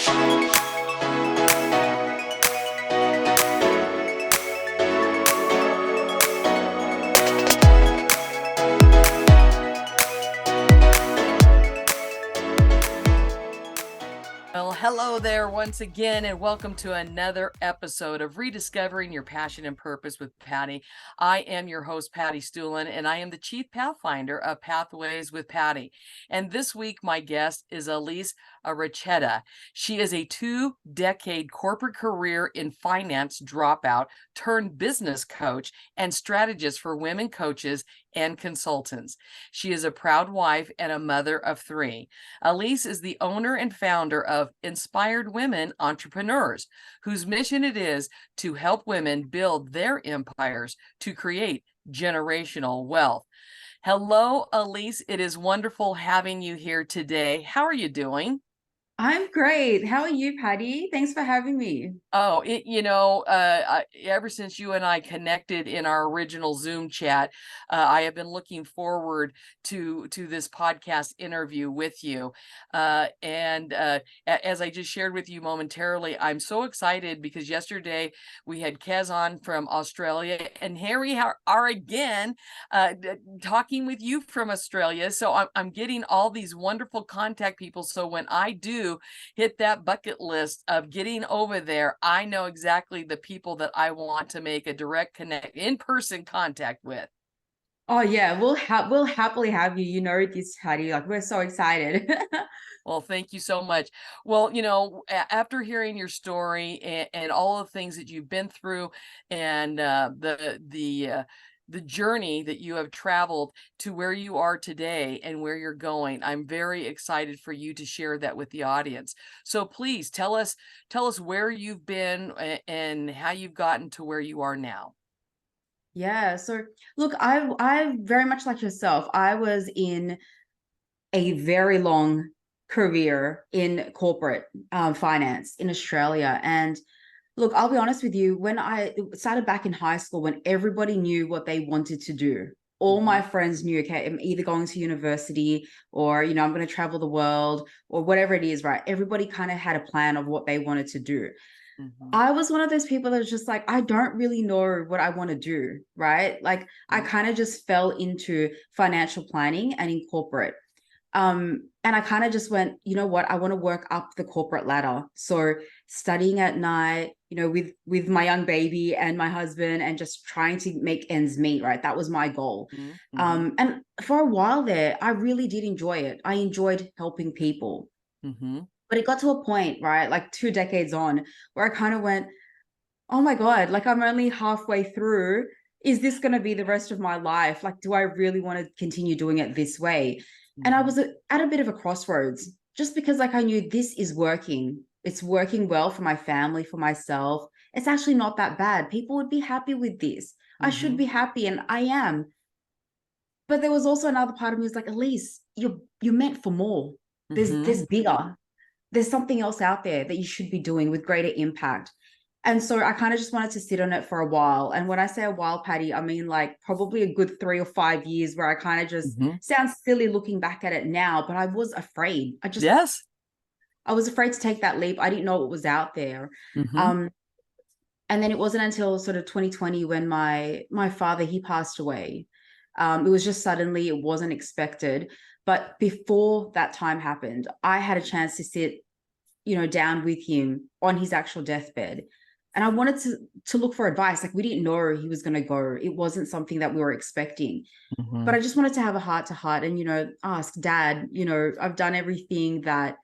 Well, hello there once again, and welcome to another episode of Rediscovering Your Passion and Purpose with Patty. I am your host, Patty Stuhlin, and I am the Chief Pathfinder of Pathways with Patty. And this week, my guest is Elise Aricheta. She is a 2-decade corporate career in finance dropout turned business coach and strategist for women coaches and consultants. She is a proud wife and a mother of 3. Elise is the owner and founder of Inspired Women Entrepreneurs, whose mission it is to help women build their empires to create generational wealth. Hello, Elise. It is wonderful having you here today. How are you doing? I'm great. How are you, Patty? Thanks for having me. Oh, ever since you and I connected in our original Zoom chat, I have been looking forward to this podcast interview with you. As I just shared with you momentarily, I'm so excited because yesterday we had Kez on from Australia, and here we are again talking with you from Australia. So I'm getting all these wonderful contact people. So when I do hit that bucket list of getting over there, I know exactly the people that I want to make a direct in-person contact with. Oh yeah, we'll happily have you. You know this, Patty. Like we're so excited. Well, thank you so much. Well, after hearing your story and all the things that you've been through, and the journey that you have traveled to where you are today and where you're going, I'm very excited for you to share that with the audience. So please tell us where you've been and how you've gotten to where you are now. Yeah. So look, I very much like yourself. I was in a very long career in corporate finance in Australia. And look, I'll be honest with you, when I started back in high school, when everybody knew what they wanted to do, all my friends knew, okay, I'm either going to university or, I'm going to travel the world or whatever it is, right? Everybody kind of had a plan of what they wanted to do. I was one of those people that was just like, I don't really know what I want to do, right? Like I kind of just fell into financial planning and in corporate. And I kind of just went, you know what, I want to work up the corporate ladder. So studying at night, with my young baby and my husband and just trying to make ends meet, right? That was my goal. And for a while there, I really did enjoy it. I enjoyed helping people. But it got to a point, right? Like 2 decades on, where I kind of went, oh my God, like I'm only halfway through. Is this going to be the rest of my life? Like, do I really want to continue doing it this way? And I was at a bit of a crossroads just because like I knew this is working. It's working well for my family, for myself. It's actually not that bad. People would be happy with this. I should be happy, and I am. But there was also another part of me who's like, Elise, you're meant for more. There's bigger. There's something else out there that you should be doing with greater impact. And so I kind of just wanted to sit on it for a while. And when I say a while, Patty, I mean like probably a good 3 or 5 years where I kind of just sounds silly looking back at it now, but I was afraid. I was afraid to take that leap. I didn't know what was out there. And then it wasn't until sort of 2020 when my father, he passed away. It was just suddenly, it wasn't expected. But before that time happened, I had a chance to sit, down with him on his actual deathbed. And I wanted to look for advice. Like we didn't know he was going to go. It wasn't something that we were expecting. But I just wanted to have a heart to heart and, ask Dad, I've done everything that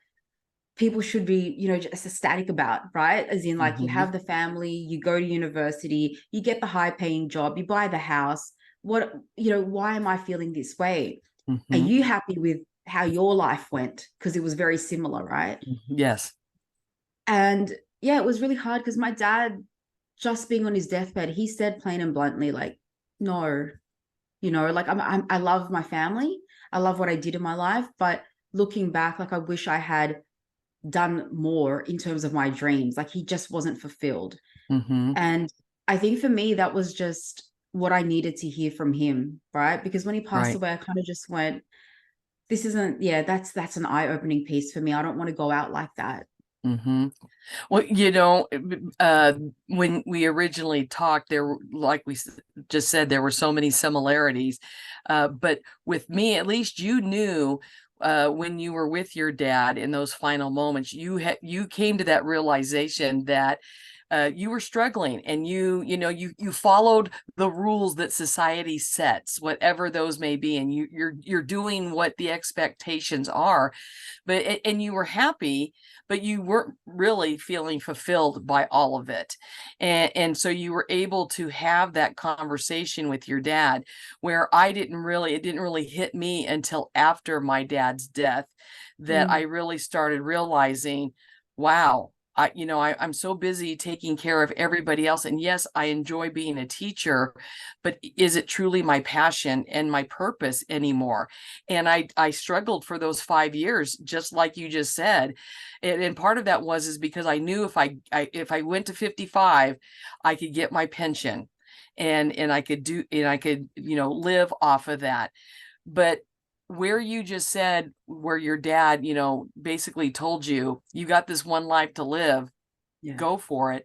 people should be, just ecstatic about, right? As in like you have the family, you go to university, you get the high paying job, you buy the house. Why am I feeling this way? Are you happy with how your life went? Because it was very similar, right? Yes. And yeah, it was really hard because my dad, just being on his deathbed, he said plain and bluntly, like, no, like I love my family. I love what I did in my life. But looking back, like I wish I had done more in terms of my dreams. Like he just wasn't fulfilled. And I think for me, that was just what I needed to hear from him, right? Because when he passed away, I kind of just went, this isn't, that's an eye-opening piece for me. I don't want to go out like that. Mm-hmm. Well, when we originally talked, like just said, there were so many similarities. But with me, at least you knew when you were with your dad in those final moments, you came to that realization that you were struggling, and you followed the rules that society sets, whatever those may be, and you're doing what the expectations are, and you were happy, but you weren't really feeling fulfilled by all of it. And so you were able to have that conversation with your dad, where it didn't really hit me until after my dad's death, that I Mm. really started realizing, wow, I'm so busy taking care of everybody else. And yes, I enjoy being a teacher, but is it truly my passion and my purpose anymore? And I struggled for those 5 years, just like you just said. And part of that is because I knew if I went to 55, I could get my pension, and I could, live off of that. But where you just said, where your dad, basically told you, you got this one life to live, Yeah. go for it.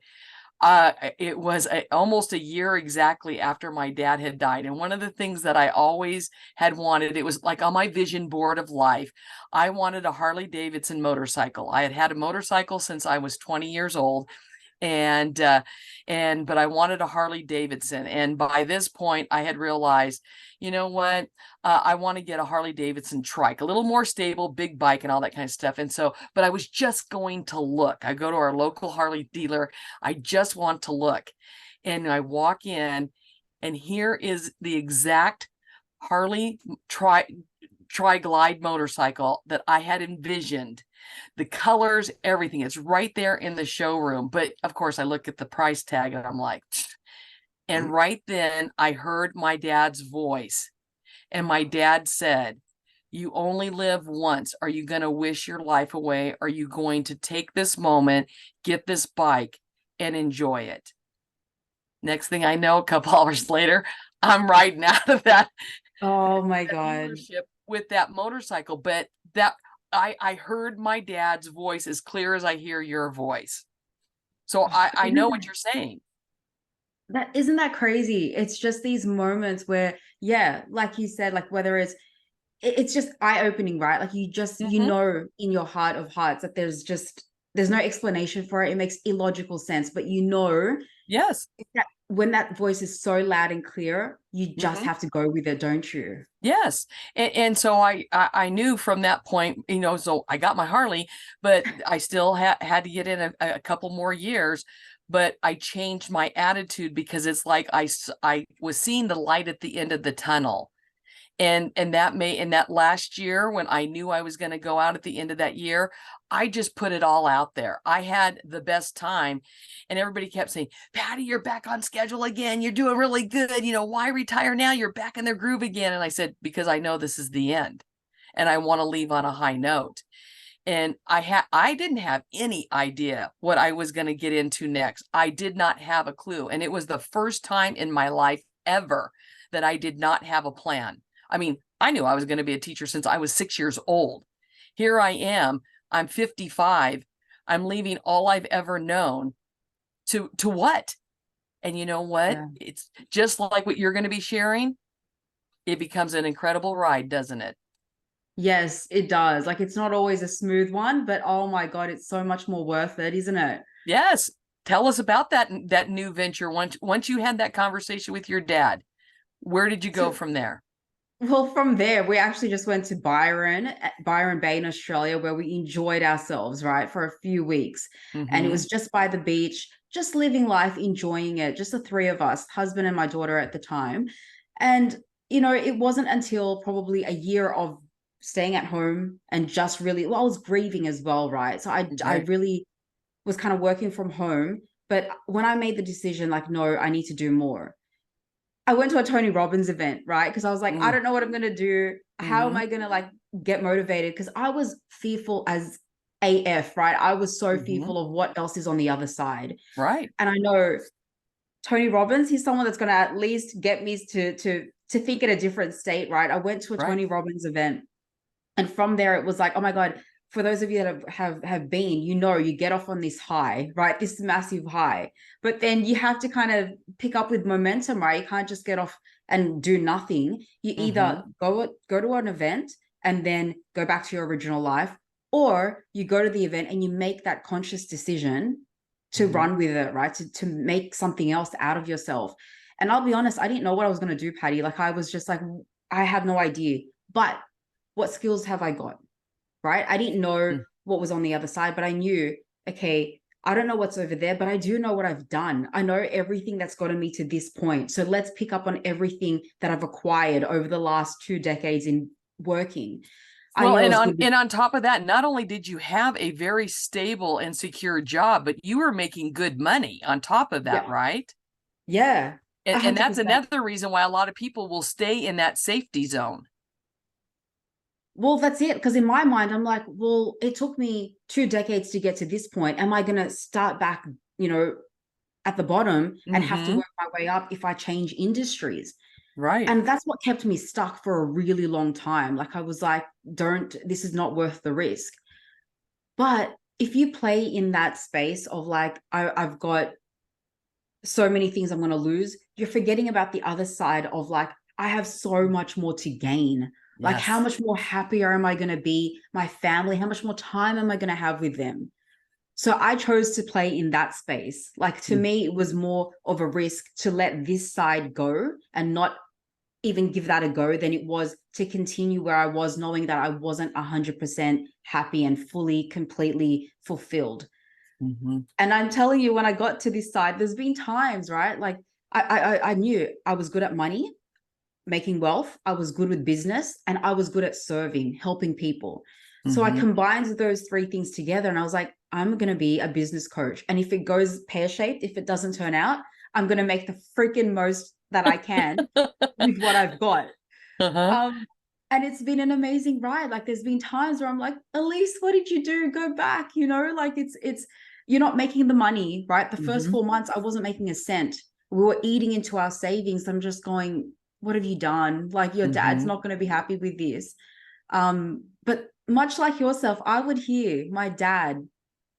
It was almost a year exactly after my dad had died. And one of the things that I always had wanted, it was like on my vision board of life, I wanted a Harley Davidson motorcycle. I had had a motorcycle since I was 20 years old, and but I wanted a Harley Davidson. And by this point, I had realized, you know what, I want to get a Harley Davidson trike, a little more stable, big bike, and all that kind of stuff. And so, but I was just going to look. I go to our local Harley dealer. I just want to look, and I walk in, and here is the exact Harley tri-glide motorcycle that I had envisioned, the colors, everything. It's right there in the showroom. But of course, I look at the price tag and I'm like, and right then I heard my dad's voice. And my dad said, "You only live once. Are you going to wish your life away? Are you going to take this moment, get this bike, and enjoy it?" Next thing I know, a couple hours later, I'm riding out of Oh my that God. dealership with that motorcycle. But that I heard my dad's voice as clear as I hear your voice. So I know Isn't what you're saying. isn't that crazy? It's just these moments where, yeah, like you said, like whether it's just eye-opening, right? Like you Hmm. know in your heart of hearts that there's no explanation for it. It makes illogical sense, but you know Yes. that when that voice is so loud and clear, you just Hmm. have to go with it, don't you? Yes. And so I knew from that point, so I got my Harley, but I still had to get in a couple more years. But I changed my attitude, because it's like I was seeing the light at the end of the tunnel. And in that last year, when I knew I was going to go out at the end of that year, I just put it all out there. I had the best time, and everybody kept saying, "Patty, you're back on schedule again. You're doing really good. Why retire now? You're back in their groove again." And I said, "Because I know this is the end, and I want to leave on a high note." And I didn't have any idea what I was going to get into next. I did not have a clue. And it was the first time in my life ever that I did not have a plan. I mean, I knew I was going to be a teacher since I was 6 years old. Here I am, I'm 55. I'm leaving all I've ever known to what? And you know what? Yeah. It's just like what you're going to be sharing. It becomes an incredible ride, doesn't it? Yes, it does. Like it's not always a smooth one, but oh my God, it's so much more worth it, isn't it? Yes. Tell us about that new venture. Once you had that conversation with your dad, where did you go So, from there? well, from there, we actually just went to Byron Bay in Australia, where we enjoyed ourselves, right, for a few weeks. And it Mm-hmm. was just by the beach, just living life, enjoying it, just the three of us, husband and my daughter at the time. And, it wasn't until probably a year of staying at home and just really, well, I was grieving as well, right? So I Right. really was kind of working from home. But when I made the decision, like, no, I need to do more, I went to a Tony Robbins event, right? Because I was like, I Mm. don't know what I'm gonna do. How am Mm-hmm. I gonna like get motivated? Because I was fearful as AF, right? I was so Mm-hmm. fearful of what else is on the other side. Right. And I know Tony Robbins, he's someone that's gonna at least get me to think in a different state, right? I went to a Right. Tony Robbins event, and from there it was like, oh my God, for those of you that have been, you get off on this high, right? This massive high, but then you have to kind of pick up with momentum, right? You can't just get off and do nothing. You either go to an event and then go back to your original life, or you go to the event and you make that conscious decision to run with it, right? To make something else out of yourself. And I'll be honest, I didn't know what I was going to do, Patty. Like, I was just like, I have no idea. But what skills have I got, right? I didn't know what was on the other side, but I knew, okay, I don't know what's over there, but I do know what I've done. I know everything that's gotten me to this point. So let's pick up on everything that I've acquired over the last 2 decades in working. Well, and on top of that, not only did you have a very stable and secure job, but you were making good money on top of that, right? Yeah. And that's another reason why a lot of people will stay in that safety zone. Well, that's it. Because in my mind, I'm like, well, it took me 2 decades to get to this point. Am I going to start back, at the bottom and have to work my way up if I change industries? Right. And that's what kept me stuck for a really long time. Like, I was like, this is not worth the risk. But if you play in that space of like, I've got so many things I'm going to lose, you're forgetting about the other side of like, I have so much more to gain. Like, how much more happier am I going to be? My family, how much more time am I going to have with them? So I chose to play in that space. Like, to me, it was more of a risk to let this side go and not even give that a go than it was to continue where I was, knowing that I wasn't 100% happy and fully, completely fulfilled. And I'm telling you, when I got to this side, there's been times, right? Like, I knew I was good at money, making wealth. I was good with business, and I was good at serving, helping people. So I combined those 3 things together, and I was like, I'm going to be a business coach. And if it goes pear-shaped, if it doesn't turn out, I'm going to make the freaking most that I can with what I've got. And it's been an amazing ride. Like, there's been times where I'm like, Elise, what did you do? Go back, like it's, you're not making the money, right? The first 4 months, I wasn't making a cent. We were eating into our savings. I'm just going, what have you done? Like, your dad's not going to be happy with this. But much like yourself, I would hear my dad,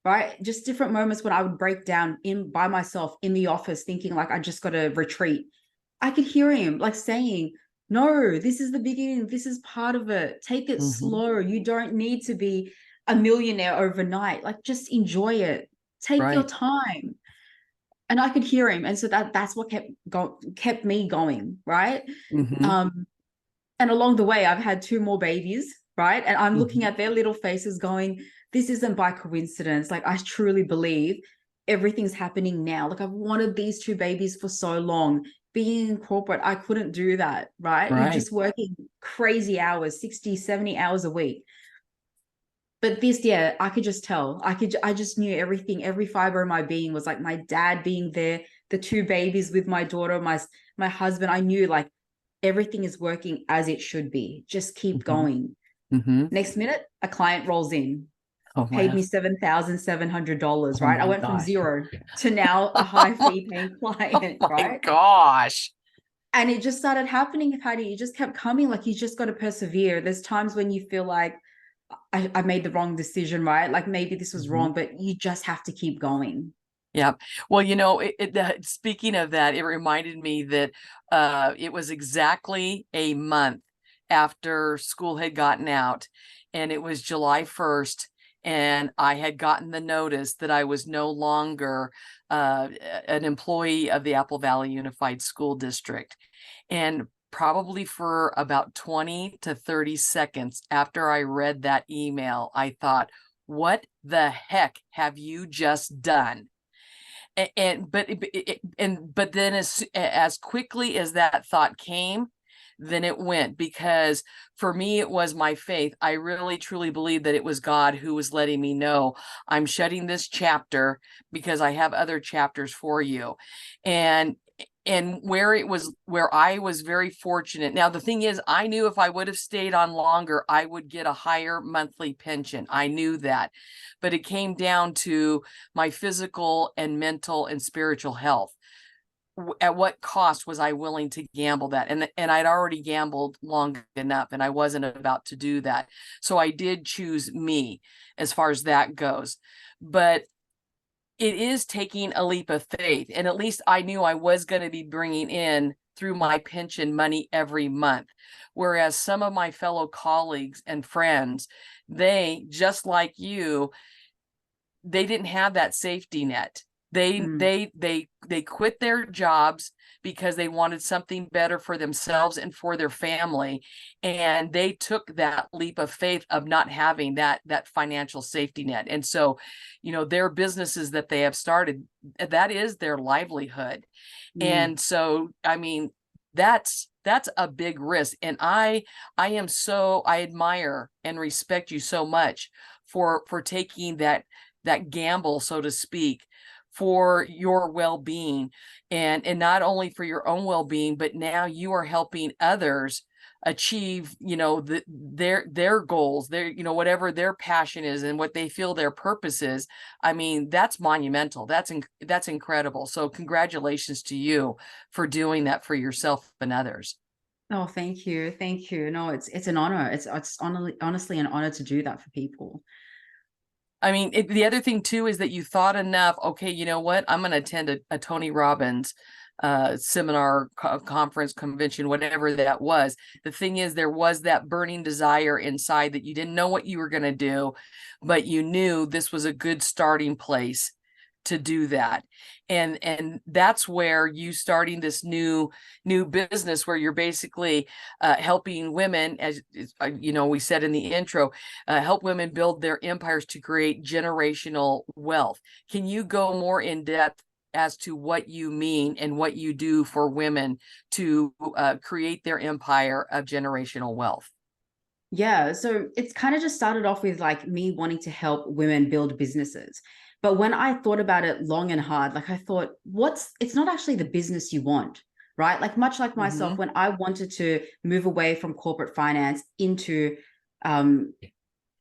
right? Just different moments when I would break down by myself in the office, thinking like, I just got to retreat. I could hear him like saying, no, this is the beginning. This is part of it. Take it slow. You don't need to be a millionaire overnight. Like, just enjoy it. Take your time. And I could hear him. And so that's what kept me going, right? And along the way, I've had 2 more babies, right? And I'm looking at their little faces going, this isn't by coincidence. Like, I truly believe everything's happening now. Like, I've wanted these 2 babies for so long. Being in corporate, I couldn't do that, right? You're just working crazy hours, 60, 70 hours a week. But this, I could just tell. I just knew everything. Every fiber of my being was like, my dad being there, the 2 babies with my daughter, my husband. I knew like everything is working as it should be. Just keep going. Next minute, a client rolls in. Paid me $7,700, right? I went from 0 to now a high fee paying client, oh right? my gosh. And it just started happening, Patty. It just kept coming. Like, you just got to persevere. There's times when you feel like I made the wrong decision, right? Like, maybe this was wrong, but you just have to keep going. Yeah. Well, speaking of that, it reminded me that it was exactly a month after school had gotten out, and it was July 1st. And I had gotten the notice that I was no longer an employee of the Apple Valley Unified School District. And probably for about 20 to 30 seconds after I read that email, I thought, what the heck have you just done? But then as quickly as that thought came, then it went, because for me, it was my faith. I really, truly believe that it was God who was letting me know, I'm shutting this chapter because I have other chapters for you. And where I was very fortunate. Now, the thing is, I knew if I would have stayed on longer, I would get a higher monthly pension. I knew that, but it came down to my physical and mental and spiritual health. at what cost was I willing to gamble that? And I'd already gambled long enough, and I wasn't about to do that. So I did choose me as far as that goes. But it is taking a leap of faith. And at least I knew I was going to be bringing in through my pension money every month. Whereas some of my fellow colleagues and friends, they, just like you, they didn't have that safety net. They quit their jobs because they wanted something better for themselves and for their family, and they took that leap of faith of not having that financial safety net. And so, their businesses that they have started, that is their livelihood. Mm. And so, I mean, that's a big risk. And I admire and respect you so much for taking that gamble, so to speak, for your well-being, and not only for your own well-being, but now you are helping others achieve, their goals, their, whatever their passion is and what they feel their purpose is. I mean, that's monumental. That's incredible. So congratulations to you for doing that for yourself and others. Oh, thank you. Thank you. No, it's an honor. It's honestly an honor to do that for people. I mean, the other thing too is that you thought enough. Okay, you know what? I'm going to attend a Tony Robbins seminar, conference, convention, whatever that was. The thing is, there was that burning desire inside that you didn't know what you were going to do, but you knew this was a good starting place to do that. And that's where you starting this new business where you're basically helping women, as we said in the intro, help women build their empires to create generational wealth. Can you go more in depth as to what you mean and what you do for women to create their empire of generational wealth? Yeah, so it's kind of just started off with like me wanting to help women build businesses. But when I thought about it long and hard, like I thought, it's not actually the business you want, right? Like much like myself, Mm-hmm. when I wanted to move away from corporate finance into um,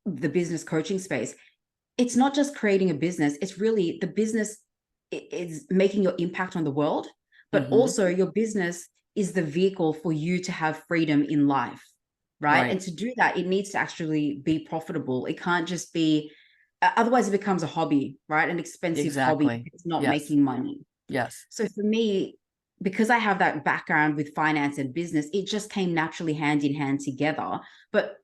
the business coaching space, it's not just creating a business, it's really the business is making your impact on the world, but Mm-hmm. also your business is the vehicle for you to have freedom in life, right? Right. And to do that, it needs to actually be profitable. It can't just be, otherwise it becomes a hobby, right? An expensive hobby. Exactly. It's not Yes. making money. Yes. So for me, because I have that background with finance and business, it just came naturally hand in hand together. But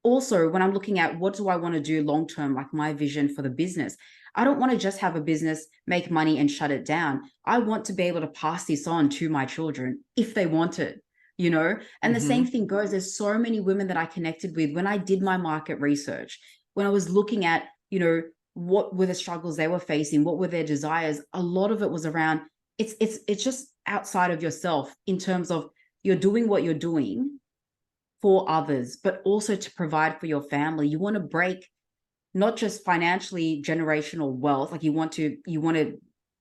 also, when I'm looking at what do I want to do long term, like my vision for the business, I don't want to just have a business, make money and shut it down. I want to be able to pass this on to my children if they want it, you know? And the Mm-hmm. same thing goes, there's so many women that I connected with when I did my market research, when I was looking at, what were the struggles they were facing, what were their desires. A lot of it was around it's just outside of yourself in terms of you're doing what you're doing for others, but also to provide for your family. You want to break not just financially generational wealth, like you want to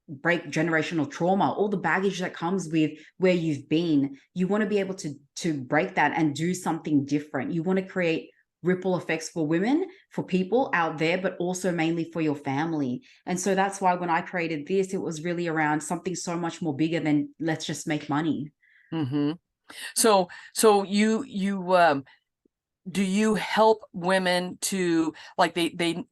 break generational trauma, all the baggage that comes with where you've been. You want to be able to break that and do something different. You want to create ripple effects for women, for people out there, but also mainly for your family. And so that's why when I created this, it was really around something so much more bigger than let's just make money. Mm-hmm. So you do you help women to, like, they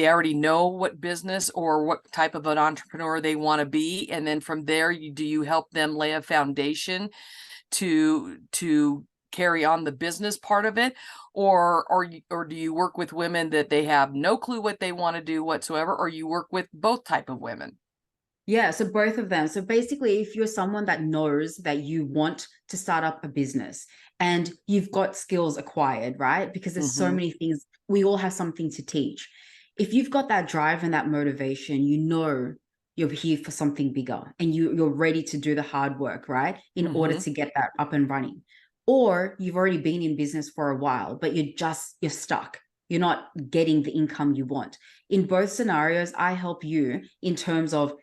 already know what business or what type of an entrepreneur they want to be, and then from there do you help them lay a foundation to carry on the business part of it, or do you work with women that they have no clue what they want to do whatsoever, or you work with both type of women? Yeah, so both of them. So basically, if you're someone that knows that you want to start up a business and you've got skills acquired, right? Because there's so Mm-hmm. many things, we all have something to teach. If you've got that drive and that motivation, you know you're here for something bigger and you're ready to do the hard work, right? In order Mm-hmm. to get that up and running. Or you've already been in business for a while, but you're stuck. You're not getting the income you want. In both scenarios, I help you in terms of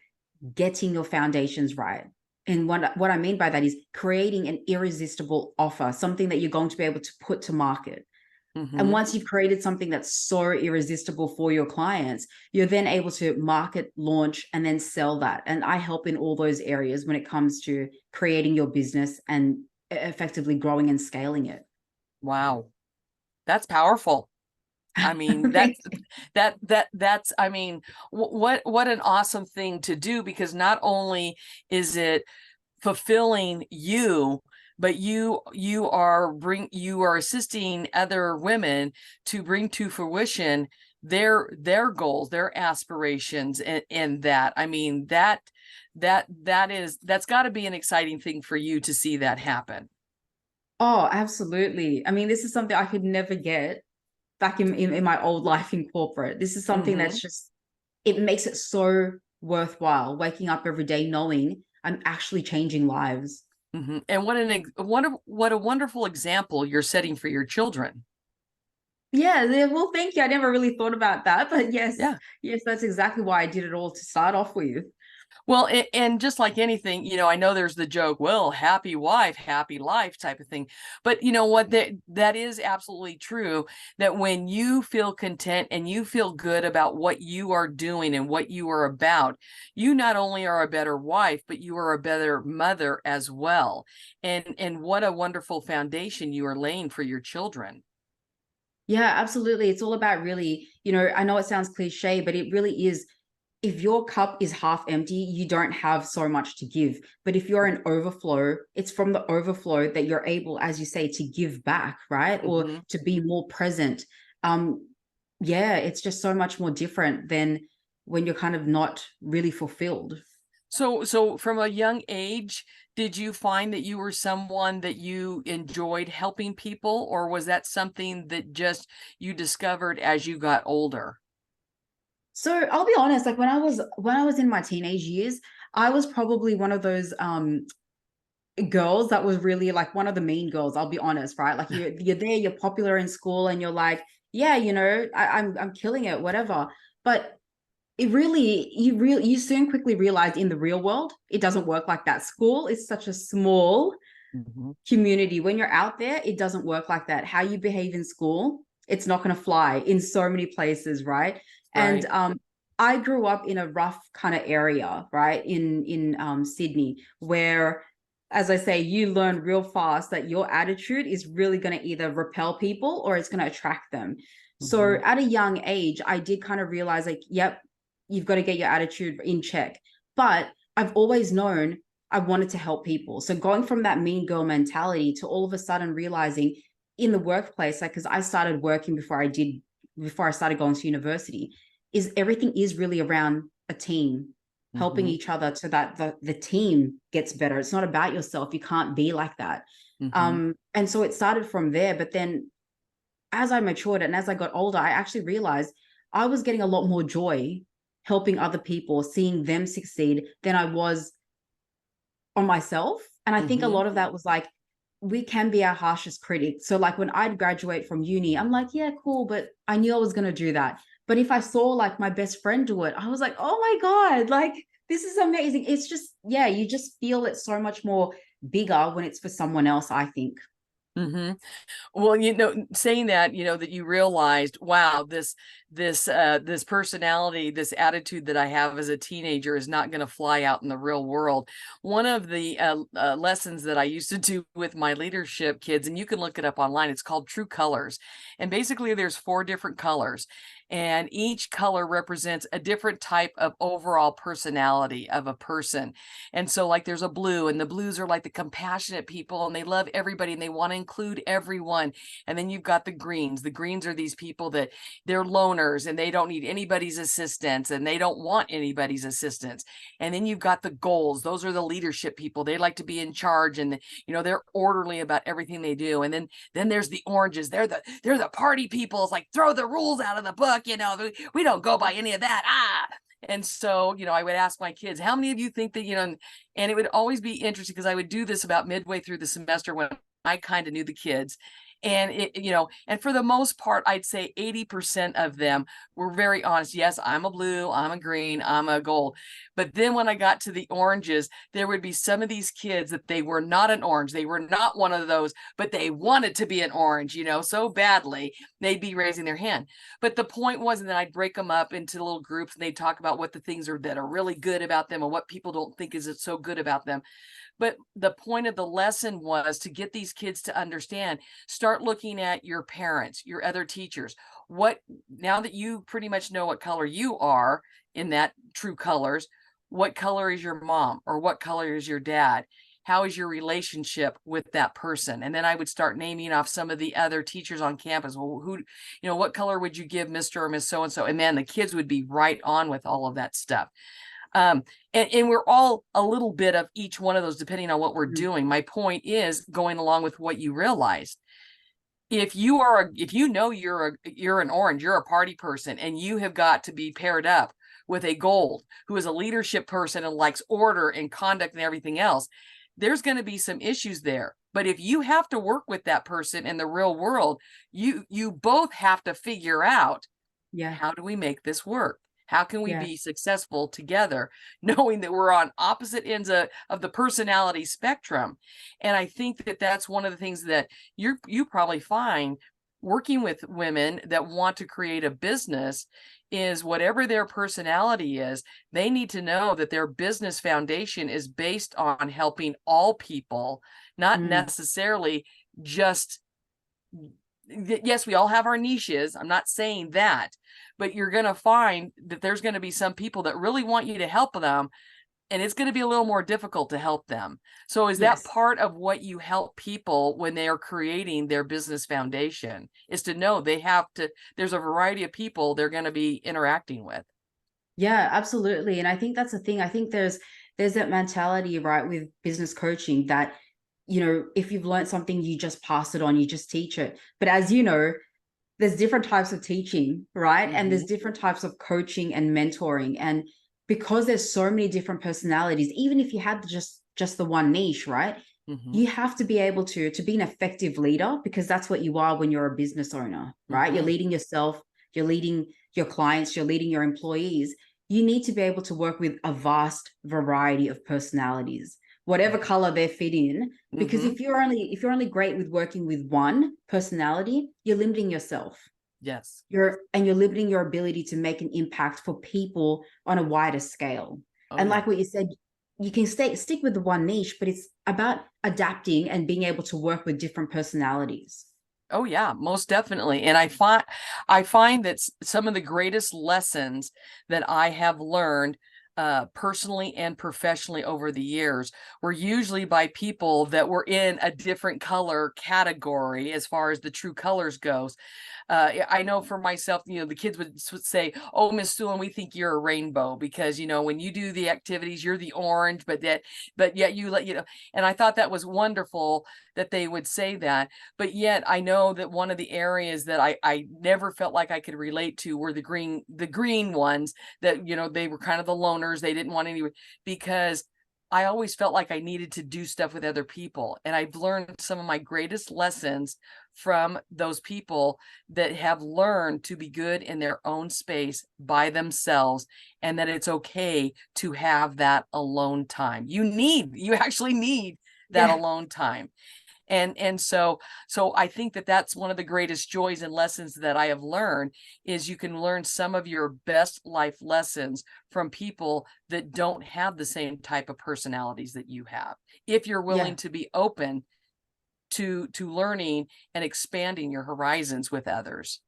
getting your foundations right. And what I mean by that is creating an irresistible offer, something that you're going to be able to put to market. And Mm-hmm. once you've created something that's so irresistible for your clients, you're then able to market, launch, and then sell that. And I help in all those areas when it comes to creating your business and effectively growing and scaling it. Wow. That's powerful. I mean, Thank that's I mean, what an awesome thing to do, because not only is it fulfilling you, but you are assisting other women to bring to fruition their goals, their aspirations, and that. I mean, that's got to be an exciting thing for you to see that happen. Oh, absolutely. I mean, this is something I could never get back in my old life in corporate. This is something Mm-hmm. that's just, it makes it so worthwhile waking up every day knowing I'm actually changing lives. Mm-hmm. And what a wonderful example you're setting for your children. Well, thank you. I never really thought about that, but Yeah. yes, that's exactly why I did it all to start off with. Well, and just like anything, I know there's the joke, well, happy wife, happy life type of thing. But you know what? That is absolutely true, that when you feel content and you feel good about what you are doing and what you are about, you not only are a better wife, but you are a better mother as well. And what a wonderful foundation you are laying for your children. Yeah, absolutely. It's all about really, I know it sounds cliche, but it really is. If your cup is half empty, you don't have so much to give. But if you're in overflow, it's from the overflow that you're able, as you say, to give back, right? Or Mm-hmm. to be more present. Um, yeah, it's just so much more different than when you're kind of not really fulfilled. So from a young age, did you find that you were someone that you enjoyed helping people, or was that something that just you discovered as you got older? So I'll be honest, like when I was in my teenage years, I was probably one of those girls that was really like one of the mean girls, I'll be honest, right? Like you're there, you're popular in school, and you're like, yeah, I'm killing it, whatever. But it really, you soon quickly realize in the real world, it doesn't work like that. School is such a small Mm-hmm. community. When you're out there, it doesn't work like that. How you behave in school, it's not going to fly in so many places, right? And Right. I grew up in a rough kind of area, right, in Sydney, where, as I say, you learn real fast that your attitude is really going to either repel people or it's going to attract them. So Mm-hmm. at a young age, I did kind of realize, like, yep, you've got to get your attitude in check. But I've always known I wanted to help people. So going from that mean girl mentality to all of a sudden realizing in the workplace, like, because I started working before I started going to university, is everything is really around a team, helping Mm-hmm. each other so that the team gets better. It's not about yourself. You can't be like that. Mm-hmm. And so it started from there. But then as I matured and as I got older, I actually realized I was getting a lot more joy helping other people, seeing them succeed than I was on myself. And I think a Mm-hmm. lot of that was like, we can be our harshest critic. So, like, when I'd graduate from uni, I'm like, yeah, cool, but I knew I was going to do that. But if I saw like my best friend do it, I was like, oh my God, like, this is amazing. It's just, yeah, you just feel it so much more bigger when it's for someone else, I think. Mm-hmm. Well, saying that, that you realized, wow, this personality, this attitude that I have as a teenager is not going to fly out in the real world. One of the lessons that I used to do with my leadership kids, and you can look it up online, it's called True Colors. And basically there's 4 different colors, and each color represents a different type of overall personality of a person. And so like there's a blue, and the blues are like the compassionate people, and they love everybody and they want to include everyone. And then you've got the greens. The greens are these people that they're loners and they don't need anybody's assistance and they don't want anybody's assistance. And then you've got the golds. Those are the leadership people. They like to be in charge, and they're orderly about everything they do. And then there's the oranges. They're the party people. It's like, throw the rules out of the book. We don't go by any of that. And so, I would ask my kids, how many of you think that, and it would always be interesting because I would do this about midway through the semester when I kind of knew the kids. And and for the most part, I'd say 80% of them were very honest. Yes, I'm a blue, I'm a green, I'm a gold. But then when I got to the oranges, there would be some of these kids that they were not an orange. They were not one of those, but they wanted to be an orange, so badly. They'd be raising their hand. But the point was, and then I'd break them up into little groups and they'd talk about what the things are that are really good about them and what people don't think is so good about them. But the point of the lesson was to get these kids to understand, start looking at your parents, your other teachers. Now that you pretty much know what color you are in that true colors, what color is your mom or what color is your dad? How is your relationship with that person? And then I would start naming off some of the other teachers on campus. Well, what color would you give Mr. or Miss so-and-so? And man, the kids would be right on with all of that stuff. And we're all a little bit of each one of those, depending on what we're doing. My point is going along with what you realized. If you know you're an orange, you're a party person, and you have got to be paired up with a gold who is a leadership person and likes order and conduct and everything else, there's going to be some issues there. But if you have to work with that person in the real world, you both have to figure out, how do we make this work? How can we be successful together, knowing that we're on opposite ends of the personality spectrum? And I think that that's one of the things that you probably find working with women that want to create a business is whatever their personality is, they need to know that their business foundation is based on helping all people, not necessarily just, yes, we all have our niches. I'm not saying that, but you're going to find that there's going to be some people that really want you to help them, and it's going to be a little more difficult to help them. So is that part of what you help people when they are creating their business foundation, is to know there's a variety of people they're going to be interacting with? Yeah, absolutely. And I think that's the thing. I think there's that mentality, right, with business coaching that, if you've learned something, you just pass it on, you just teach it. But as you know, there's different types of teaching, right? And there's different types of coaching and mentoring. And because there's so many different personalities, even if you had just the one niche, right? You have to be able to be an effective leader, because that's what you are when you're a business owner, right? You're leading yourself, you're leading your clients, you're leading your employees. You need to be able to work with a vast variety of personalities, whatever color they fit in. Because if you're only great with working with one personality, you're limiting yourself. Yes. You're limiting your ability to make an impact for people on a wider scale. Like what you said, you can stick with the one niche, but it's about adapting and being able to work with different personalities. Oh yeah, most definitely. And I find that some of the greatest lessons that I have learned personally and professionally over the years were usually by people that were in a different color category as far as the true colors goes. I know for myself, the kids would say, "Oh, Miss Stulin, we think you're a rainbow because when you do the activities, you're the orange, but yet you let And I thought that was wonderful that they would say that. But yet, I know that one of the areas that I never felt like I could relate to were the green ones. That they were kind of the loners. They didn't want any, because I always felt like I needed to do stuff with other people. And I've learned some of my greatest lessons from those people that have learned to be good in their own space by themselves, and that it's okay to have that alone time. You actually need that alone time. And so I think that that's one of the greatest joys and lessons that I have learned, is you can learn some of your best life lessons from people that don't have the same type of personalities that you have, if you're willing to be open to learning and expanding your horizons with others.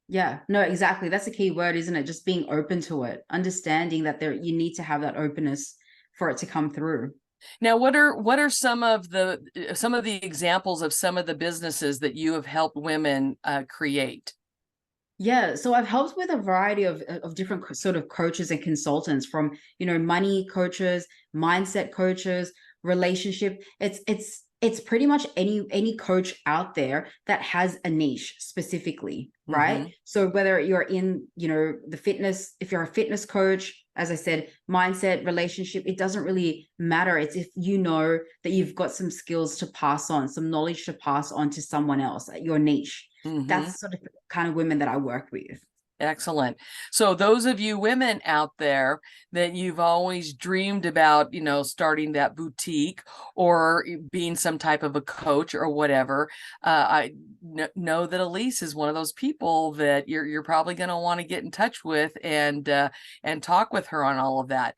Yeah, no, exactly. That's a key word, isn't it? Just being open to it, understanding that you need to have that openness for it to come through. Now, what are some of the examples of some of the businesses that you have helped women create? Yeah, so I've helped with a variety of different sort of coaches and consultants, from money coaches, mindset coaches, relationship. It's it's pretty much any coach out there that has a niche specifically, right? So whether you're in, the fitness, if you're a fitness coach, as I said, mindset, relationship, it doesn't really matter. It's if you know that you've got some skills to pass on, some knowledge to pass on to someone else at your niche. That's sort of the kind of women that I work with. Excellent. So those of you women out there that you've always dreamed about, starting that boutique or being some type of a coach or whatever, I know that Elise is one of those people that you're probably going to want to get in touch with and talk with her on all of that.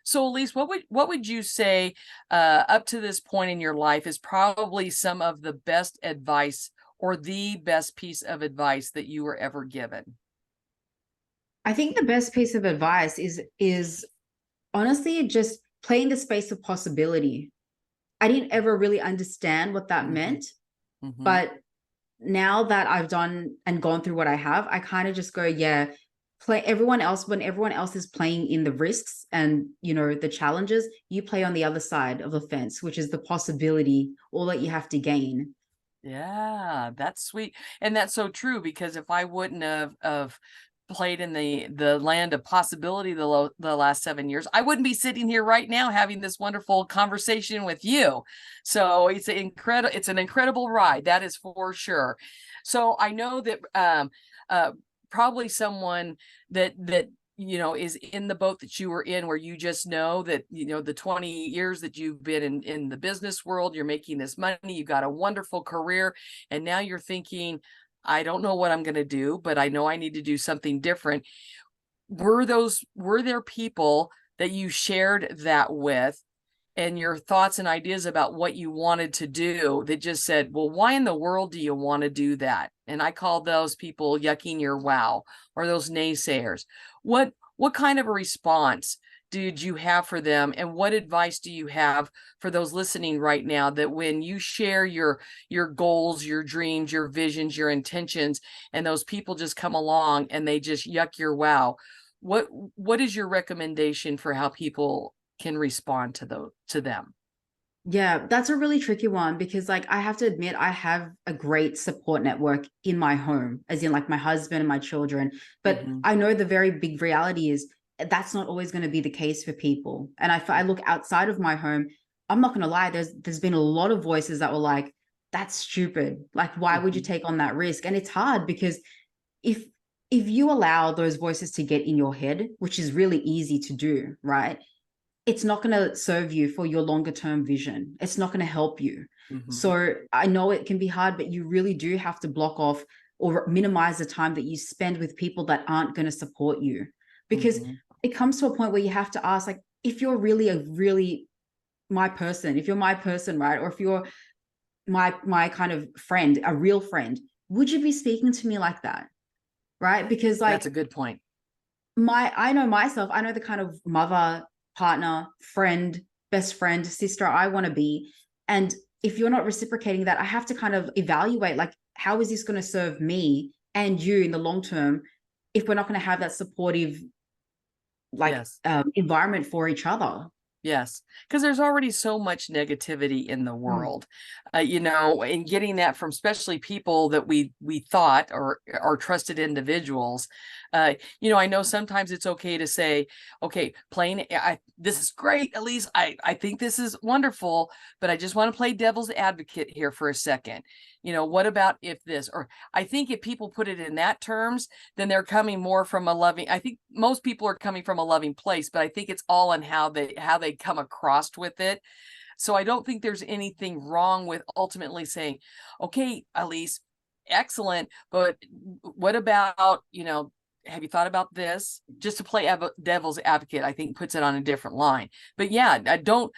So Elise, what would you say up to this point in your life is probably some of the best advice or the best piece of advice that you were ever given? I think the best piece of advice is honestly just playing the space of possibility. I didn't ever really understand what that meant, but now that I've done and gone through what I have, I kind of just go, yeah, play when everyone else is playing in the risks and the challenges, you play on the other side of the fence, which is the possibility, all that you have to gain. Yeah, that's sweet. And that's so true, because if I wouldn't have played in the land of possibility the last 7 years, I wouldn't be sitting here right now having this wonderful conversation with you. So it's an incredible ride, that is for sure. So I know that probably someone that is in the boat that you were in, where you just know that, the 20 years that you've been in the business world, you're making this money, you've got a wonderful career, and now you're thinking, I don't know what I'm going to do, but I know I need to do something different. Were there people that you shared that with, and your thoughts and ideas about what you wanted to do, that just said, well, why in the world do you want to do that? And I call those people yucking your wow, or those naysayers. What kind of a response did you have for them, and what advice do you have for those listening right now, that when you share your goals, your dreams, your visions, your intentions, and those people just come along and they just yuck your wow, what is your recommendation for how people can respond to them? Yeah, that's a really tricky one because, like, I have to admit, I have a great support network in my home, as in, like, my husband and my children. But I know the very big reality is that's not always going to be the case for people. And if I look outside of my home, I'm not going to lie, there's been a lot of voices that were like, that's stupid. Like, why would you take on that risk? And it's hard because if you allow those voices to get in your head, which is really easy to do, right? It's not going to serve you for your longer term vision. It's not going to help you. So I know it can be hard, but you really do have to block off or minimize the time that you spend with people that aren't going to support you, because it comes to a point where you have to ask, like, if you're really my person, if you're my person, right? Or if you're my kind of friend, a real friend, would you be speaking to me like that? Right? Because, That's like, a good point. I know myself, I know the kind of mother, partner, friend, best friend, sister I want to be. And if you're not reciprocating that, I have to kind of evaluate, like, how is this going to serve me and you in the long term if we're not going to have that supportive, like, Yes. environment for each other? Yes, because there's already so much negativity in the world, and getting that from especially people that we thought or are trusted individuals. I know sometimes it's okay to say, okay, this is great, Elise. I think this is wonderful, but I just want to play devil's advocate here for a second. What about if this? Or I think if people put it in that terms, then they're coming more from a loving. I think most people are coming from a loving place, but I think it's all in how they come across with it. So I don't think there's anything wrong with ultimately saying, okay, Elise, excellent, but what about, have you thought about this? Just to play devil's advocate, I think puts it on a different line. But yeah, don't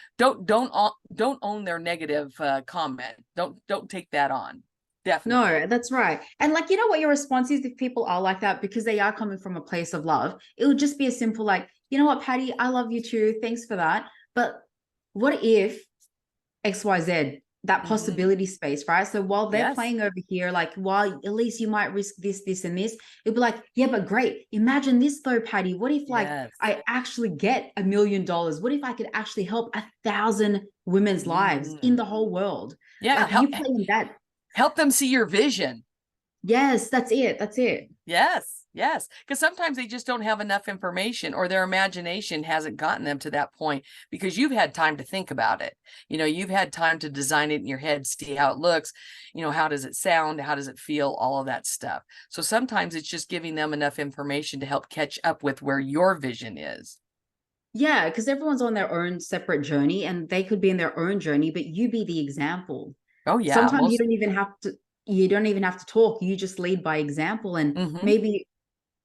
own their negative comment. Don't take that on. Definitely. No, that's right. And, like, you know what your response is if people are like that, because they are coming from a place of love? It would just be a simple, like, you know what, Patty, I love you too. Thanks for that. But what if XYZ? that Mhm. possibility space, right? So while they're Yes. playing over here, like, while at least you might risk this, this, and this, it'll be like, yeah, but great. Imagine this though, Patty. What if like Yes. I actually get $1 million? What if I could actually help 1,000 women's lives in Mhm. the whole world? Yeah, Like you play in that. help them see your vision. Yes, that's it. That's it. Yes, yes. Because sometimes they just don't have enough information or their imagination hasn't gotten them to that point because you've had time to think about it. You've had time to design it in your head, see how it looks, how does it sound, how does it feel, all of that stuff. So sometimes it's just giving them enough information to help catch up with where your vision is. Yeah, because everyone's on their own separate journey and they could be in their own journey, but you be the example. Oh yeah, Sometimes most. you don't even have to talk. You just lead by example. And Mhm. maybe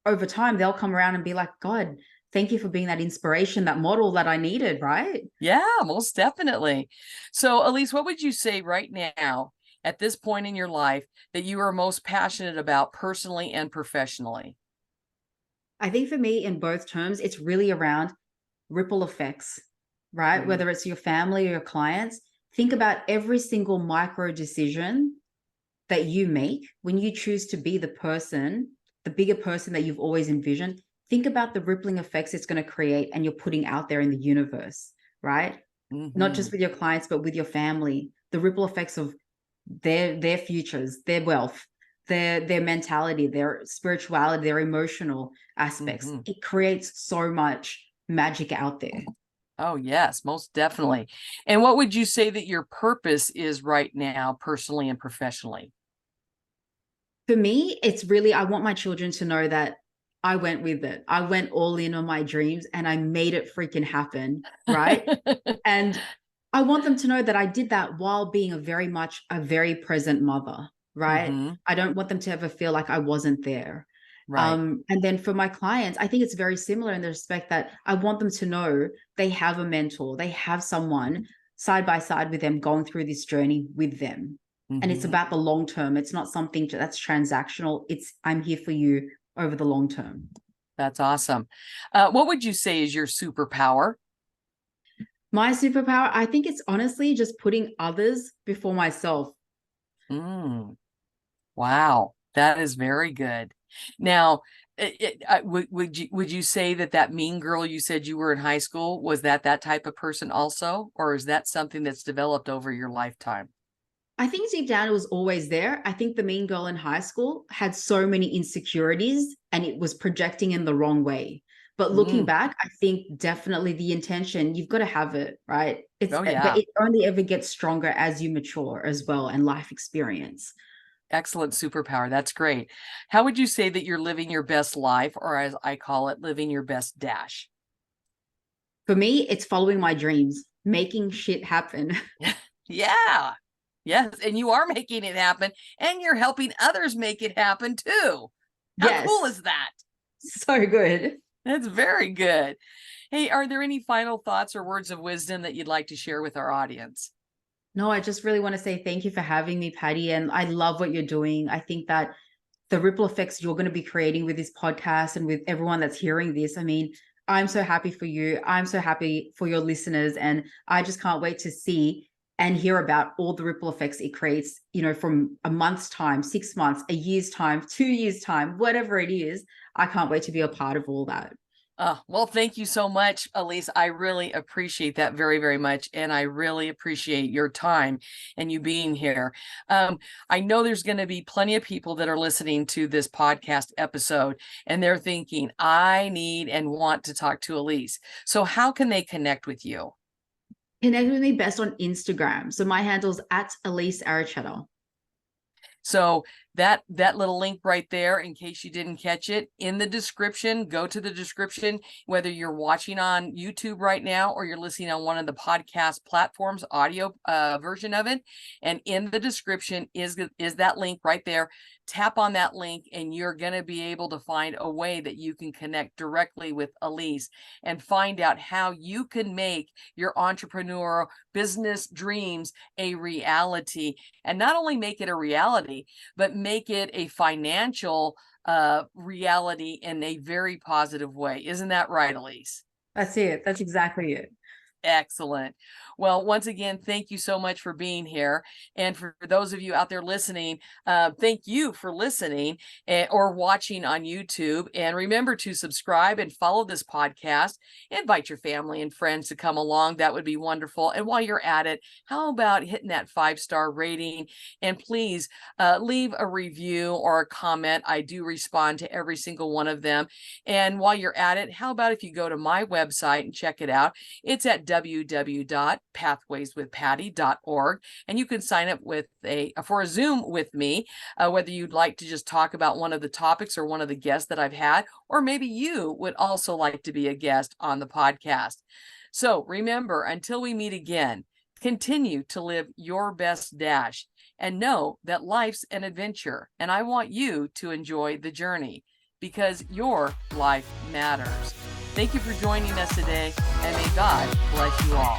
over time they'll come around and be like, God, thank you for being that inspiration, that model that I needed, right? Yeah, most definitely. So, Elise, what would you say right now at this point in your life that you are most passionate about personally and professionally? I think for me, in both terms, it's really around ripple effects, right? Mm, Whether it's your family or your clients, think about every single micro decision that you make when you choose to be the person, the bigger person that you've always envisioned. Think about the rippling effects it's going to create and you're putting out there in the universe, right? Not just mhm, with your clients, but with your family, the ripple effects of their futures, their wealth, their mentality, their spirituality, their emotional aspects. mhm. It creates so much magic out there. Oh, yes, most definitely. And what would you say that your purpose is right now, personally and professionally? For me, it's really, I want my children to know that I went with it. I went all in on my dreams and I made it freaking happen. Right. And I want them to know that I did that while being a very present mother. Right. Mhm, I don't want them to ever feel like I wasn't there. right. And then for my clients, I think it's very similar in the respect that I want them to know they have a mentor, they have someone side by side with them going through this journey with them. And it's Mhm. about the long term. It's not something that's transactional. It's I'm here for you over the long term. That's awesome. What would you say is your superpower? My superpower, I think it's honestly just putting others before myself. Mm. Wow, that is very good. Now, would you say that that mean girl you said you were in high school, was that type of person also, or is that something that's developed over your lifetime? I think deep down it was always there. I think the mean girl in high school had so many insecurities and it was projecting in the wrong way. But looking Mm. back, I think definitely the intention, you've got to have it, right? Oh But yeah, it only ever gets stronger as you mature as well and life experience. excellent superpower. That's great. How would you say that you're living your best life, or as I call it, living your best dash? For me, it's following my dreams, making shit happen. Yeah. Yes, and you are making it happen, and you're helping others make it happen too. How cool Yes, is that? so good. That's very good. Hey, are there any final thoughts or words of wisdom that you'd like to share with our audience? No, I just really want to say thank you for having me, Patty. And I love what you're doing. I think that the ripple effects you're going to be creating with this podcast and with everyone that's hearing this. I mean, I'm so happy for you. I'm so happy for your listeners. And I just can't wait to see and hear about all the ripple effects it creates, from a month's time, 6 months, a year's time, 2 years' time, whatever it is. I can't wait to be a part of all that. Well, thank you so much, Elise. I really appreciate that very, very much. And I really appreciate your time and you being here. I know there's going to be plenty of people that are listening to this podcast episode and they're thinking, I need and want to talk to Elise. So, how can they connect with you? Connect with me best on Instagram. So my handle's at Elise Aricheta. So that little link right there, in case you didn't catch it, in the description, go to the description, whether you're watching on YouTube right now or you're listening on one of the podcast platforms, audio version of it. And in the description is that link right there. Tap on that link and you're going to be able to find a way that you can connect directly with Elise and find out how you can make your entrepreneurial business dreams a reality, and not only make it a reality, but make it a financial reality in a very positive way. Isn't that right, Elise? That's it. That's exactly it. Excellent. Well, once again, thank you so much for being here. And for those of you out there listening, thank you for listening or watching on YouTube. And remember to subscribe and follow this podcast. Invite your family and friends to come along. That would be wonderful. And while you're at it, how about hitting that 5-star rating? And please leave a review or a comment. I do respond to every single one of them. And while you're at it, how about if you go to my website and check it out? It's at www.pathwayswithpatty.org, and you can sign up for a Zoom with me, whether you'd like to just talk about one of the topics or one of the guests that I've had, or maybe you would also like to be a guest on the podcast. So remember, until we meet again, continue to live your best dash and know that life's an adventure, and I want you to enjoy the journey because your life matters. Thank you for joining us today, and may God bless you all.